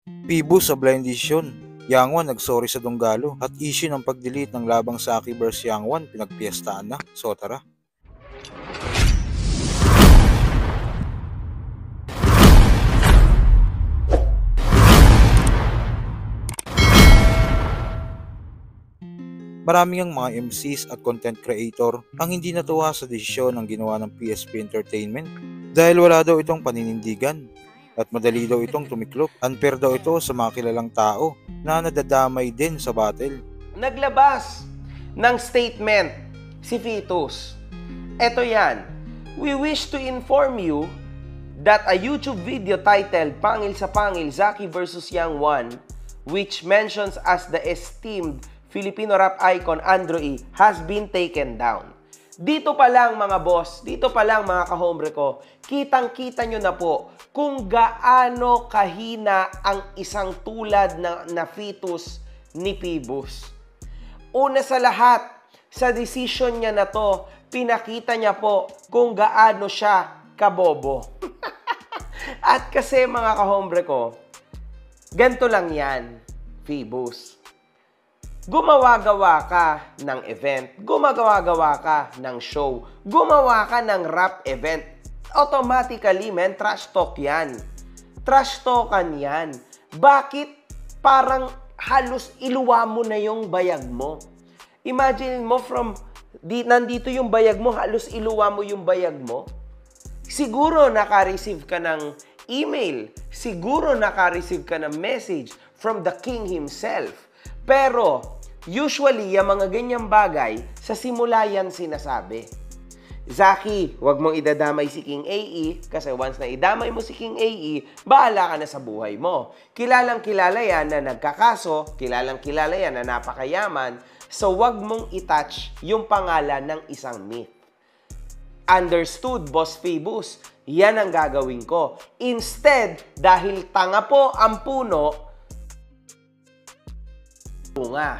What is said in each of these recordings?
Pibu sa blind decision. Yangwan nagsorry sa Donggalo at issue ng pag-delete ng labang Saki vs Yangwan pinagpiestaan na. So tara. Maraming ang mga MCs at content creator ang hindi natuwa sa desisyon ng ginawa ng PSP Entertainment dahil wala daw itong paninindigan at madali daw itong tumiklop. Unfair daw ito sa mga kilalang tao na nadadamay din sa battle. Naglabas ng statement si Fetus. Ito yan. We wish to inform you that a YouTube video titled Pangil sa Pangil, Zaki vs Yangwan, which mentions as the esteemed Filipino rap icon Andrew E. has been taken down. Dito pa lang mga boss, dito pa lang mga kahombre ko, kitang-kita nyo na po kung gaano kahina ang isang tulad na fetus ni Pibus. Una sa lahat, sa decision niya na to, pinakita niya po kung gaano siya kabobo. At kasi mga kahombre ko, ganito lang yan, Pibus. Gumagawa ka ng event, gumagawa ka ng show, gumawa ka ng rap event. Automatically, men, trash talk yan. Trash talkan yan. Bakit parang halos iluwa mo na yung bayag mo? Imagine mo nandito yung bayag mo, halos iluwa mo yung bayag mo. Siguro naka-receive ka ng email, siguro naka-receive ka ng message from the king himself. Pero, usually, yung mga ganyang bagay, sa simula yan sinasabi. Zaki, wag mong idadamay si King AE kasi once na idamay mo si King AE, bahala ka na sa buhay mo. Kilalang kilala yan na nagkakaso, kilalang kilala yan na napakayaman, so wag mong itouch yung pangalan ng isang myth. Understood, Boss Phoebus? Yan ang gagawin ko. Instead, dahil tanga po ang puno,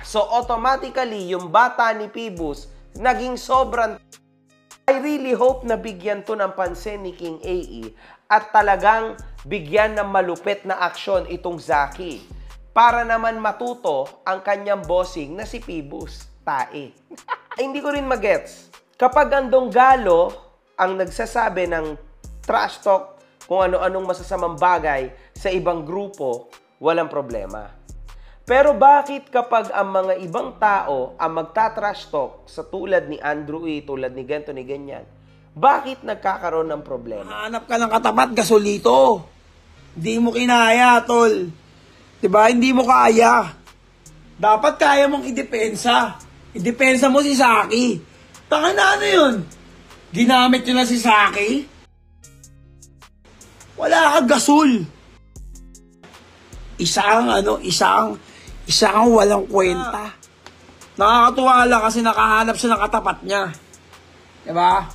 so automatically, yung bata ni Phoebus naging sobrang... I really hope na bigyan to ng pansin ni King AE at talagang bigyan ng malupit na aksyon itong Zaki para naman matuto ang kanyang bossing na si Phoebus Tae. Hindi ko rin magets. Kapag ang Donggalo ang nagsasabi ng trash talk kung ano-anong masasamang bagay sa ibang grupo, walang problema. Pero bakit kapag ang mga ibang tao ang magta-trash talk sa tulad ni Andrew E., tulad ni ganito, ni ganyan, bakit nagkakaroon ng problema? Hanap ka ng katapat, gasolito. Hindi mo kinaya, tol. Diba? Hindi mo kaya. Dapat kaya mong idepensa. Idepensa mo si Saki. Taka na ano yun? Ginamit nyo na si Saki? Wala kang gasol. Isang walang kwenta. Nakakatuwa lang kasi nakahanap siya ng katapat niya. Diba?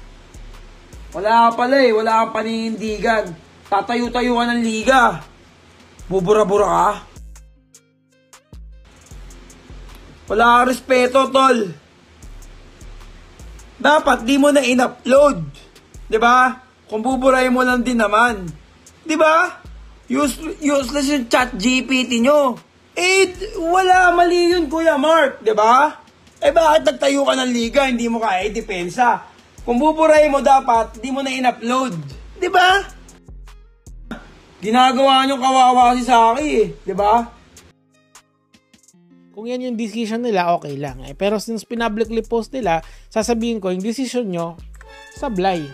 Wala ka pala eh. Wala kang paninindigan. Tatayo-tayo ka ng liga. Bubura-bura ka. Wala kang respeto, tol. Dapat di mo na in-upload. Diba? Kung buburahin mo lang din naman. Diba? Useless yung chat GPT nyo. Wala, mali yun, Kuya Mark, di ba? Bakit nagtayo ka ng liga, hindi mo kaya i-depensa? Kung buburay mo dapat, di mo na in-upload. Di ba? Ginagawa nyo kawawa si Saki, di ba? Kung yan yung decision nila, okay lang. Pero since pinablicly post nila, sasabihin ko, yung decision nyo, sablay.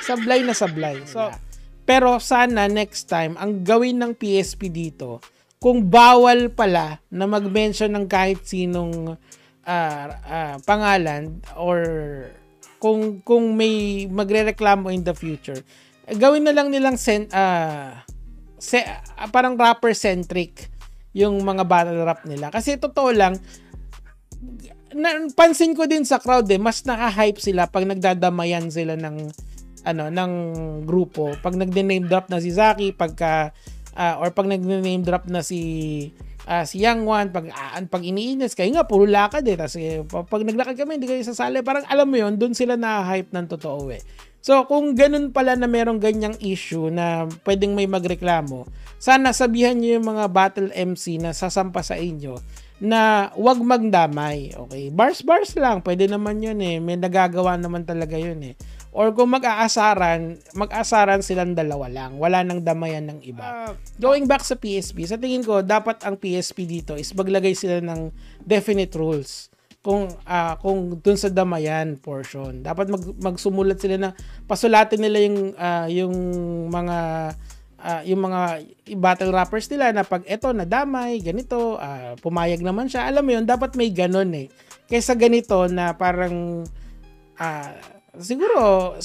Sablay na sablay. So, pero sana next time, ang gawin ng PSP dito, kung bawal pala na mag-mention ng kahit sinong pangalan or kung may magrereklamo in the future, gawin na lang nilang parang rapper-centric yung mga battle rap nila. Kasi totoo lang, pansin ko din sa crowd mas naka-hype sila pag nagdadamayan sila ng grupo. Pag nagde-name drop na si Zaki, or pag nag-name drop na si Yangwan, pag iniinis kayo nga, puro lakad eh. Tapos pag naglakad kami, hindi kayo sasali. Parang alam mo yun, dun sila na-hype ng totoo eh. So, kung ganun pala na merong ganyang issue na pwedeng may magreklamo, sana sabihan nyo yung mga battle MC na sasampa sa inyo na wag magdamay. Okay? Bars lang. Pwede naman yun eh. May nagagawa naman talaga yun eh. Or kung mag-aasaran silang dalawa lang. Wala nang damayan ng iba. Going back sa PSP, sa tingin ko, dapat ang PSP dito is maglagay sila ng definite rules. Kung dun sa damayan portion, dapat magsumulat sila na pasulatin nila yung mga battle rappers nila na pag eto nadamay ganito, pumayag naman siya. Alam mo yun, dapat may ganon eh. Kaysa ganito na parang siguro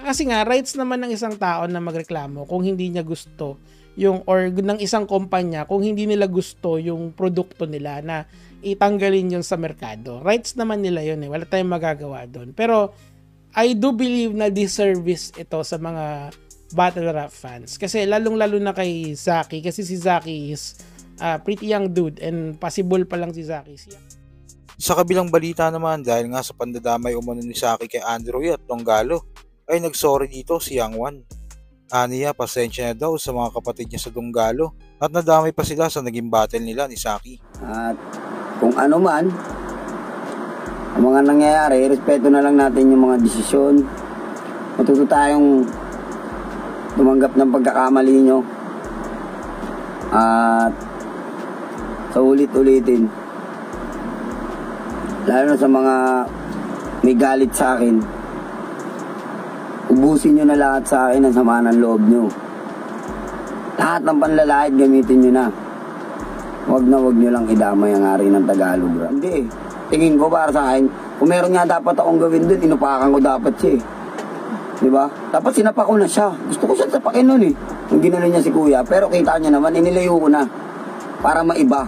kasi nga rights naman ng isang tao na magreklamo kung hindi niya gusto or ng isang kumpanya kung hindi nila gusto yung produkto nila na itanggalin yun sa merkado. Rights naman nila yun eh. Wala tayong magagawa doon. Pero I do believe na disservice ito sa mga battle rap fans. Kasi lalong-lalo na kay Zaki. Kasi si Zaki is pretty young dude and possible pa lang si Zaki. Sa kabilang balita naman, dahil nga sa pandadamay umano ni Saki kay Android at Donggalo, ay nagsorry dito si Young One. Aniya, pasensya na daw sa mga kapatid niya sa Donggalo at nadamay pa sila sa naging battle nila ni Saki. At kung ano man ang mga nangyayari, respeto na lang natin yung mga desisyon. Matuto tayong tumanggap ng pagkakamali nyo. At sa ulit-ulitin, lalo na sa mga may galit sa akin, ubusin nyo na lahat sa akin ang sama ng loob nyo. Lahat ng panlalait gamitin nyo na. Wag nyo lang idamay ang ari ng Tagalog. Hindi. Tingin ko para sa akin, kung meron nga dapat akong gawin dun, inupakan ko dapat siya eh. Diba? Dapat sinapak ko na siya. Gusto ko siya sapakin nun eh. Yung ginano niya si kuya. Pero kita niya naman, inilayo ko na. Para maiba.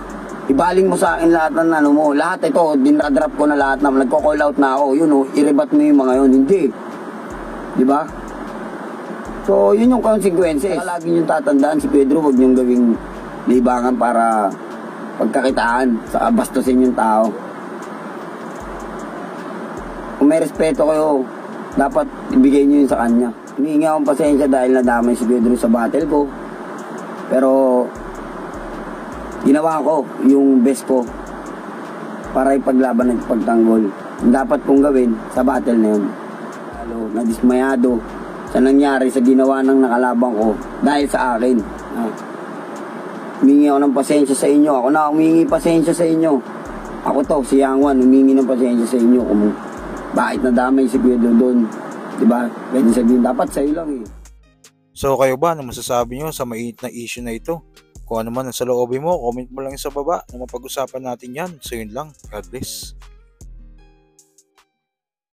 Ibaling mo sa akin lahat ng ano mo. Lahat ito, dinadrop ko na lahat na. Nagko-call out na ako. Yun oh, i-rebat mo yung mga yun. Hindi. Diba? So, yun yung consequences. Saka lagi niyong tatandaan si Pedro, huwag niyong gawing libangan para pagkakitaan, saka bastusin yung tao. Kung may respeto kayo, dapat ibigay nyo yun sa kanya. Humihingi akong pasensya dahil nadamay si Pedro sa battle ko. Pero ginawa ko yung best ko para ipaglaban at pagtanggol. Ang dapat kong gawin sa battle na yun. Lalo, nadismayado sa nangyari sa ginawa ng nakalabang ko dahil sa akin. Humingi ako ng pasensya sa inyo. Ako na humingi pasensya sa inyo. Ako to, si Young One, humingi ng pasensya sa inyo kung bakit nadamay si Pedro doon. Diba? Pwede sabihin, dapat sa'yo lang eh. So kayo ba, ano masasabi nyo sa mainit na issue na ito? Kung ano man ang saloobin mo, comment mo lang sa baba na mapag-usapan natin yan. So yun lang. God bless.